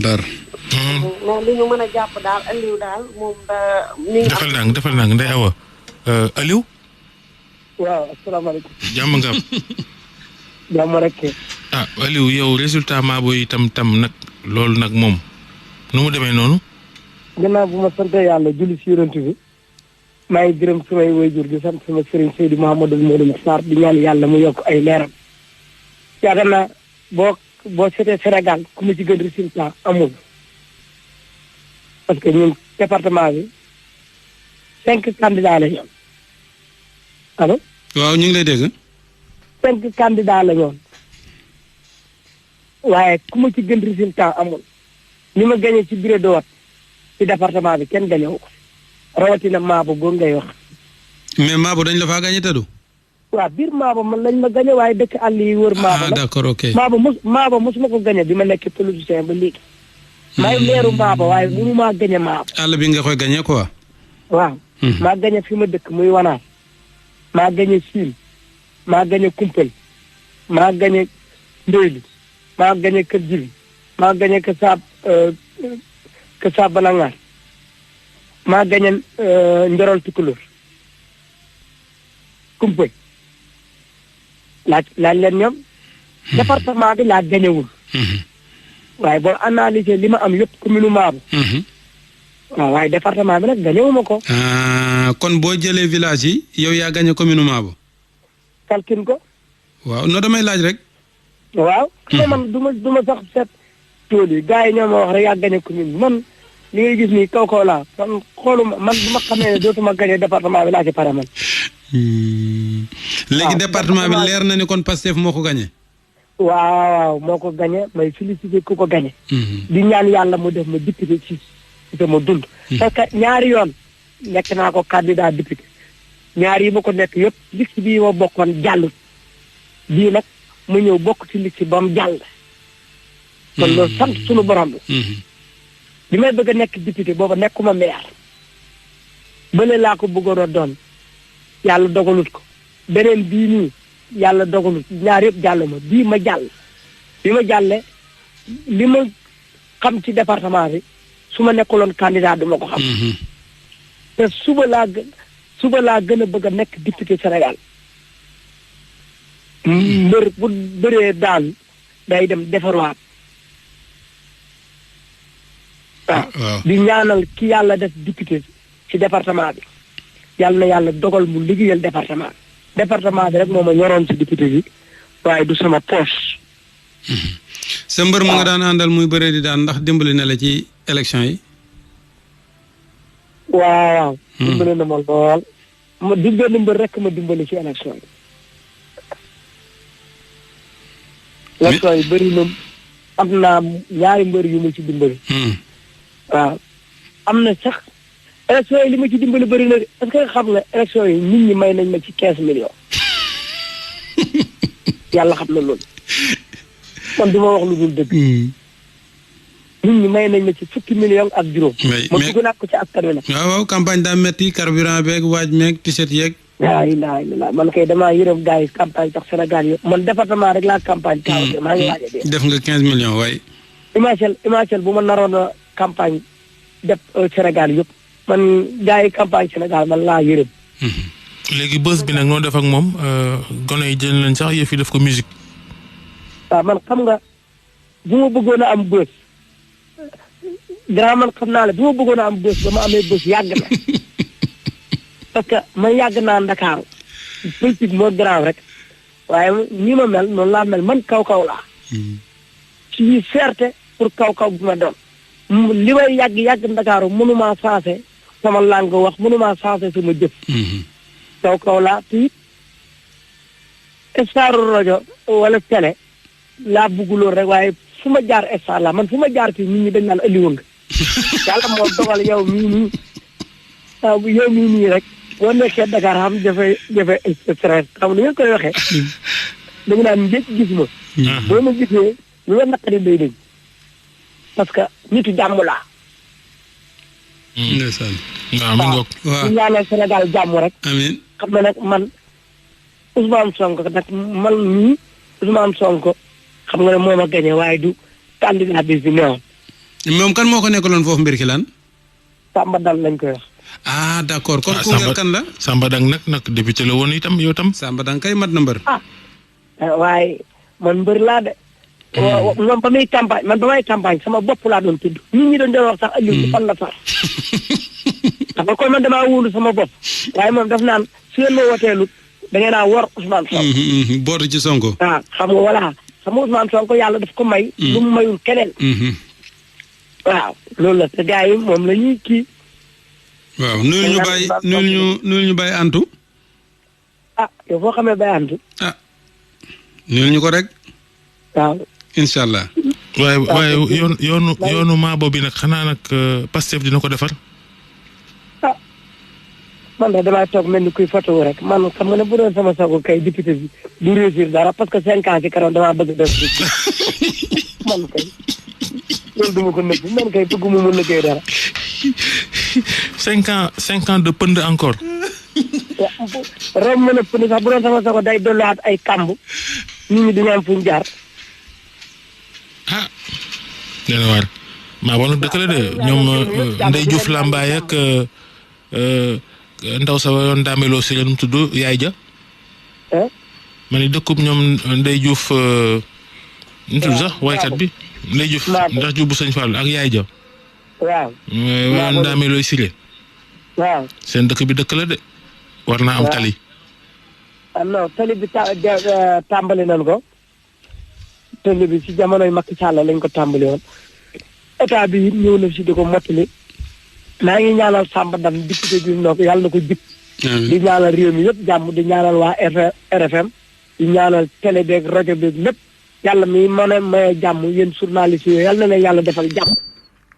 Dar. mais li ñu mën a jàpp daal Aliou daal moom defal naa Ndeye Awa Aliou. waaw asalaamaaleykum. jàmm nga am. jàmm rek. ah Aliou yow résultat Mabo yi tam nag loolu nag moom nu mu demee noonu. gannaaw bu ma sant yàlla julli si yonent bi maa ngi gërëm samay waajur di sant sama sëriñ Seydi Mouhamadou Modou Sarr di ñaan yàlla mu yokk ay leeram. yaakaar naa boo seetee Sénégal ku mu ci gën résultat amul parce que ñun département bi 5 candidats la ñu am allo. waaw ñu ngi lay dégg. 5 candidats la ñu am waaye ku mu ci gën résultat amul ni ma gagné ci bureau de vote ci département bi kenn gagné wu ko rawatina Mabo boobu ngay wax. mais Mabo dañ la faa gagné tëdu. waaw biir Mabo man lañ ma gagné waaye dëkk àll yi wër Mabo ah d'accord ok. Mabo mosuma ko gagné bi ma nekk politicien ba léegi. may leeru Mabo waaye mënu maa gagné Mabo. àll bi nga koy gagné quoi. waaw. maa gagné fi ma dëkk muy Wanaar. maa gagné Siin. maa gagné Kumpel. maa gagné Ndéyli. maa gagné Kër Jibi. maa gagné Kër Saab Balangaar. maa gagné Njorol Tukulóor. Kumpel. laaj leen ñoom. département bi laa gañewul. waaye boo analysé li ma am yëpp commune Mabo. waaw waaye département bi nag gañewuma ko. kon boo jëlee village yi yow yaa gañe commune Mabo. kalkin ko. waaw non damay laaj rek. waaw. mais man du ma sax seet tool yi gars yi ñoo ma wax rek yaa gañe commune bi man li ngay gis nii kaw laa man xooluma man bu ma xamee ne dootuma gañe département bi laa ci pare man. léegi département bi leer na ni kon Pastef moo ko gañe. waaw moo ko gañe may félicité ku ko gañe. di ñaan yàlla mu def ma député ci sama dund. parce que ñaari yoon nekk naa ko candidat député ñaar yi ma ko nekk yëpp liste bii ma bokkoon jàll bii nag mu ñëw bokk ci liste ba mu jàll. kon loolu sant suñu borom la. bi may bëgg a nekk député booba nekkuma maire bële laa ko bëggoon a doon yàlla dogalut ko beneen bii nii yàlla dogalut ñaar yëpp jàll ma bii ma jàll bi ma jàlle li ma xam ci département bi su ma nekkuloon candidat du ma ko xam. te suba laa gën a bëgg a nekk député Sénégal. mbër bu bëree daan day dem defarwaat. waaw di ñaanal ki yàlla def député ci département bi yàlla na yàlla dogal mu liggéeyal département bi rek moo ma ñoroon ci député bi waaye du sama poche. sa mbër mu nga daan àndal muy bëree di daan ndax dimbali na la ci élection yi. waaw. dimbali na ma lool ma dimbali mbër rek ma dimbali ci élection yi. élection yi bëri na am naa ñaari mbër yu ma ci dimbali. waaw am na sax élection yi li ma ci dimbali bëri na est-ce que xam nga élection yi nit ñi may nañ ma ci 15 millions. yàlla xam na loolu. kon du ma wax lu dul dëgg. nit ñi may nañ ma ci 10 millions ak juróom. ma dugg naa ko ci askan wi nag. waaw campagne daa metti carburant beeg waaj meeg t-shirt yeeg. laa ilaaha illallaah man kay damaa yërëm gars yi campagne tax Sénégal yëpp man département rek laa campagne. kaaw maa ngi waaj a dee. def nga 15 millions waaye. imagine bu ma naroon a campagne def Sénégal yëpp man gars yi campagne Sénégal man laa yërëm. léegi bës bi nag noo def ak moom gone yi jël nañ sax yëf yi def ko musique. waaw man xam nga bu ma bëggoon a am bës grand man xam naa ne bu ma bëggoon a am bës ba ma amee bës yàgg na parce que man yàgg naa Ndakaaru politique moo grand rek waaye ni ma mel noonu laa mel man kaw laa. ci fierté pour kaw bu ma doon. li may yàgg Ndakaaru mënumaa changé sama langue wax mënumaa changé sama jëf. kaw laa te it staru rajo wala télé laa bugg loolu rek waaye fu ma jaar star la man fu ma jaar fii nit ñi dañ naan ëlliwa nga yàlla moo dogal yow mii nii rek boo nekkee Dakar xam jafe stress xam ni ngeen koy waxee dañu naan njëkk gis ma boo ma gisee lu la naqari day dañ parce que nitu jàmm laa. ndeysaan. waaw ñu ñaanal Sénégal jàmm rek. amiin xam nga nag man Ousmane Sonko nag man nii Ousmane Sonko xam nga ne moom a gagné waaye du candidat bi fi newoon. moom kan moo ko nekkaloon foofu mbir ki lan. Samba Dal lañ koy wax. ah d'accord kon Koungheul kan la. Samba Dang nag député la woon itam yow tam. Samba Dang kay mat na mbër. waaye man mbër laa de. moom ba muy campagne man ba may campagne sama bopp laa doon tudd. nit ñi doon wax sax Aliou ci fan la far. dafa kon man damaa wóolu sama bopp. waaye moom daf naan su leen ma woteelu da ngeen a wor Ousmane Sonko. bootu ci Sonko. waaw xam nga voilà xam nga Ousmane Sonko yàlla daf ko may. lu mu mayul keneen. waaw loolu la te gars yi moom la ñuy kii. waaw nuyul ñu bàyyi antu. yow foo xamee bàyyi antu. nuyul ñu ko rek. waaw. incha allah. waaye yoonu Mabo bi nag xanaa nag Pastef dina ko defar. man de damay toog mel ni kuy photo rek man xam nga ne bu doon sama sago kay député bi du réussir dara parce que 5 ans ci kanam damaa bëgg def man kay loolu du ma ko nëbb man kay bëgguma mu liggéey dara. 5 ans de pënd encore. rom mën a pënd sax bu doon sama sago day dolliwaat ay kàmb nit ñi duñu am fu ñu jaar. dana waar Mabo nag dëkk la de ñoom Ndeye Diouf Lambaye ak ndaw sa yoon daameloo si la nu mu tudd yaay ja. ma ni dëkkub ñoom Ndeye Diouf nu tudd sax waykat bi Ndeye Diouf ndax Diouf bu sëñ Fall ak yaay ja. waaw. yoon daameloo si waaw. seen dëkk bi dëkk la de war naa am tali. non tali bi tàmbali nañ ko. tali bi ci jamonoy Macky Sall lañ ko tàmbali woon. état bi it ñëw na si di ko mottali. maa ngi ñaanal Samba Dam député bi yàlla na ko jik di ñaanal réew mi yëpp jàmm di ñaanal waa RFM di ñaanal télé beeg rajo beeg lépp yàlla mi mën a maye jàmm yéen journaliste yooyu yàlla na leen yàlla defal jàmm.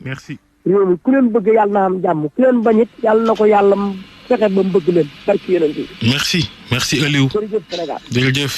merci. réew mi ku leen bëgg yàlla na am jàmm ku leen bañit yàlla na ko yàlla fexe ba mu bëgg leen barki yeneen bi. merci Aliou. jërëjëf Sénégal. jërëjëf.